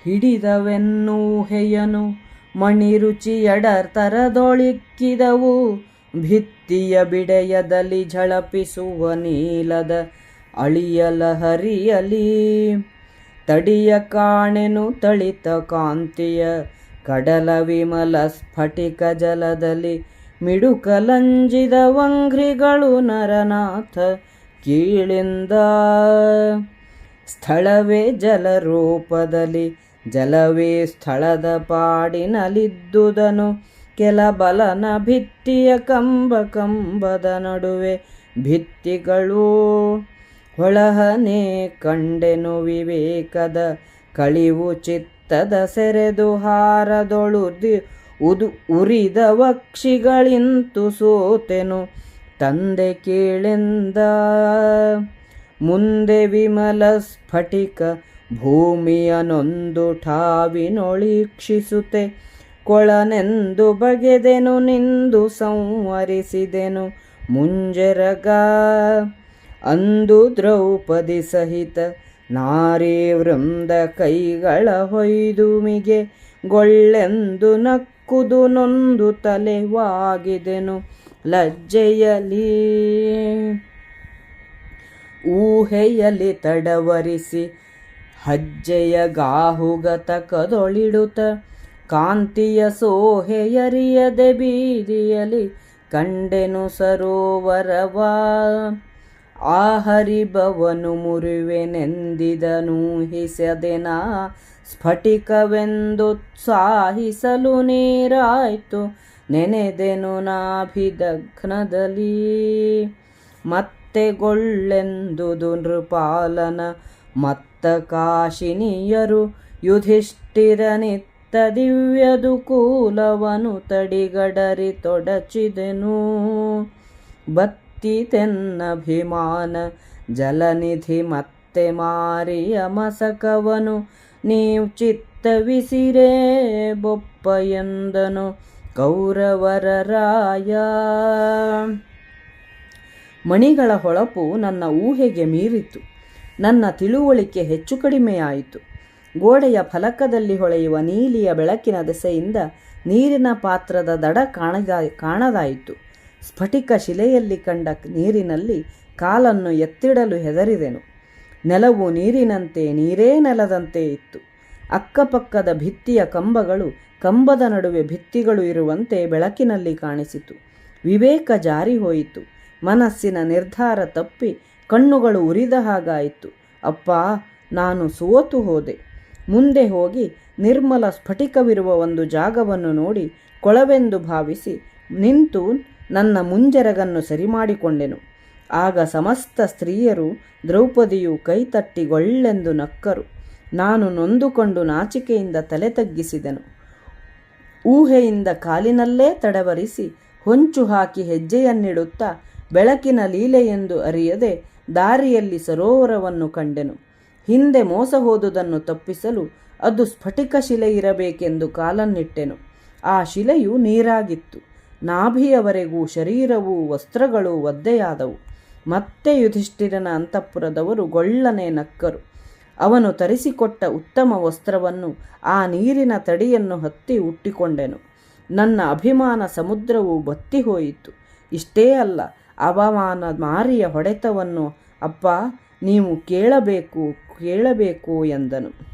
ಹಿಡಿದವೆನ್ನೂಹೆಯನು ಮಣಿರುಚಿಯಡರ್ತರದೊಳಿಕ್ಕಿದವು. ಭಿತ್ತಿಯ ಬಿಡೆಯದಲ್ಲಿ ಝಳಪಿಸುವ ನೀಲದ ಅಳಿಯಲ ಹರಿಯಲಿ. ತಡಿಯ ಕಾಣೆನು ತಳಿತ ಕಾಂತಿಯ ಕಡಲ ವಿಮಲ ಸ್ಫಟಿಕ ಜಲದಲ್ಲಿ. ಮಿಡುಕಲಂಜಿದ ವಂಘ್ರಿಗಳು ನರನಾಥ ಕೀಳಿಂದ. ಸ್ಥಳವೇ ಜಲರೂಪದಲ್ಲಿ ಜಲವೇ ಸ್ಥಳದ ಪಾಡಿನಲಿದ್ದುದನು. ಕೆಲ ಬಲನ ಭಿತ್ತಿಯ ಕಂಬದ ನಡುವೆ ಭಿತ್ತಿಗಳು. ಹೊಳಹನೆ ಕಂಡೆನು ವಿವೇಕದ ಕಳಿವು ಚಿತ್ತದ ಸೆರೆದು ಹಾರದೊಳು ಉರಿದ ವಕ್ಷಿಗಳಿಂತು ಸೋತೆನು ತಂದೆ ಕೀಳೆಂದ. ಮುಂದೆ ವಿಮಲ ಸ್ಫಟಿಕ ಭೂಮಿಯನೊಂದು ಠಾವಿನೊಳೀಕ್ಷಿಸುತ್ತೆ. ಕೊಳನೆಂದು ಬಗೆದೆನು ನಿಂದು ಸಂವರಿಸಿದೆನು ಮುಂಜರಗ. ಅಂದು ದ್ರೌಪದಿ ಸಹಿತ ನಾರಿ ವೃಂದ ಕೈಗಳ ಹೊಯ್ದುಮಿಗೆ ಗೊಳ್ಳೆಂದು ನಕ್ಕುದು ನೊಂದು ತಲೆವಾಗಿದೆನು ಲಜ್ಜೆಯಲಿ. ಊಹೆಯಲಿ ತಡವರಿಸಿ ಹಜ್ಜೆಯ ಗಾಹುಗತಕದೊಳಿಡುತ್ತ. ಕಾಂತಿಯ ಸೋಹೆಯರಿಯದೆ ಬೀದಿಯಲಿ ಕಂಡೆನು ಸರೋವರವ. ಆಹರಿಬವನು ಮುರಿವೆನೆಂದಿದನೂಹಿಸದೆನಾ ಸ್ಫಟಿಕವೆಂದುತ್ಸಾಹಿಸಲು ನೀರಾಯ್ತು ನೆನೆದೆನು ನಾಭಿದಘ್ನದಲ್ಲಿ. ಮತ್ತೆ ಗೊಳ್ಳೆಂದುದು ನೃಪಾಲನ ಮತ್ತ ಕಾಶಿನಿಯರು ಯುಧಿಷ್ಠಿರನಿತ್ತ ದಿವ್ಯದು ಕೂಲವನು ತಡಿಗಡರಿ ತೊಡಚಿದೆನು. ಬತ್ತಿತೆನ್ನಭಿಮಾನ ಜಲನಿಧಿ ಮತ್ತೆ ಮಾರಿಯ ಮಸಕವನು ನೀವ್ ಚಿತ್ತವಿಸಿರೇ ಬೊಪ್ಪ ಎಂದನು ಕೌರವರ ರಾಯ. ಮಣಿಗಳ ಹೊಳಪು ನನ್ನ ಊಹೆಗೆ ಮೀರಿತು. ನನ್ನ ತಿಳುವಳಿಕೆ ಹೆಚ್ಚು ಕಡಿಮೆಯಾಯಿತು. ಗೋಡೆಯ ಫಲಕದಲ್ಲಿ ಹೊಳೆಯುವ ನೀಲಿಯ ಬೆಳಕಿನ ದೆಸೆಯಿಂದ ನೀರಿನ ಪಾತ್ರದ ದಡ ಕಾಣದಾಯಿತು. ಸ್ಫಟಿಕ ಶಿಲೆಯಲ್ಲಿ ಕಂಡ ನೀರಿನಲ್ಲಿ ಕಾಲನ್ನು ಎತ್ತಿಡಲು ಹೆದರಿದೆನು. ನೆಲವು ನೀರಿನಂತೆ ನೀರೇ ನೆಲದಂತೆ ಇತ್ತು. ಅಕ್ಕಪಕ್ಕದ ಭಿತ್ತಿಯ ಕಂಬಗಳು ಕಂಬದ ನಡುವೆ ಭಿತ್ತಿಗಳು ಇರುವಂತೆ ಬೆಳಕಿನಲ್ಲಿ ಕಾಣಿಸಿತು. ವಿವೇಕ ಜಾರಿ ಹೋಯಿತು. ಮನಸ್ಸಿನ ನಿರ್ಧಾರ ತಪ್ಪಿ ಕಣ್ಣುಗಳು ಉರಿದ ಹಾಗಾಯಿತು. ಅಪ್ಪ, ನಾನು ಸೋತು ಹೋದೆ. ಮುಂದೆ ಹೋಗಿ ನಿರ್ಮಲ ಸ್ಫಟಿಕವಿರುವ ಒಂದು ಜಾಗವನ್ನು ನೋಡಿ ಕೊಳವೆಂದು ಭಾವಿಸಿ ನಿಂತು ನನ್ನ ಮುಂಜರಗನ್ನು ಸರಿಮಾಡಿಕೊಂಡೆನು. ಆಗ ಸಮಸ್ತ ಸ್ತ್ರೀಯರು ದ್ರೌಪದಿಯು ಕೈತಟ್ಟಿ ಗೊಳ್ಳೆಂದು ನಕ್ಕರು. ನಾನು ನೊಂದುಕೊಂಡು ನಾಚಿಕೆಯಿಂದ ತಲೆ ತಗ್ಗಿಸಿದೆನು. ಊಹೆಯಿಂದ ಕಾಲಿನಲ್ಲೇ ತಡವರಿಸಿ ಹೊಂಚು ಹಾಕಿ ಹೆಜ್ಜೆಯನ್ನಿಡುತ್ತಾ ಬೆಳಕಿನ ಲೀಲೆಯೆಂದು ಅರಿಯದೆ ದಾರಿಯಲ್ಲಿ ಸರೋವರವನ್ನು ಕಂಡೆನು. ಹಿಂದೆ ಮೋಸ ಹೋದುದನ್ನು ತಪ್ಪಿಸಲು ಅದು ಸ್ಫಟಿಕ ಶಿಲೆ ಇರಬೇಕೆಂದು ಕಾಲನ್ನಿಟ್ಟೆನು. ಆ ಶಿಲೆಯು ನೀರಾಗಿತ್ತು. ನಾಭಿಯವರೆಗೂ ಶರೀರವೂ ವಸ್ತ್ರಗಳು ಒದ್ದೆಯಾದವು. ಮತ್ತೆ ಯುಧಿಷ್ಠಿರನ ಅಂತಃಪುರದವರು ಗೊಳ್ಳನೆ ನಕ್ಕರು. ಅವನು ತರಿಸಿಕೊಟ್ಟ ಉತ್ತಮ ವಸ್ತ್ರವನ್ನು ಆ ನೀರಿನ ತಡಿಯನ್ನು ಹತ್ತಿ ಉಟ್ಟಿಕೊಂಡೆನು. ನನ್ನ ಅಭಿಮಾನ ಸಮುದ್ರವು ಬತ್ತಿ ಹೋಯಿತು. ಇಷ್ಟೇ ಅಲ್ಲ, ಅವಮಾನ ಮಾರಿಯ ಹೊಡೆತವನ್ನು ಅಪ್ಪ ನೀವು ಕೇಳಬೇಕು ಎಂದನು.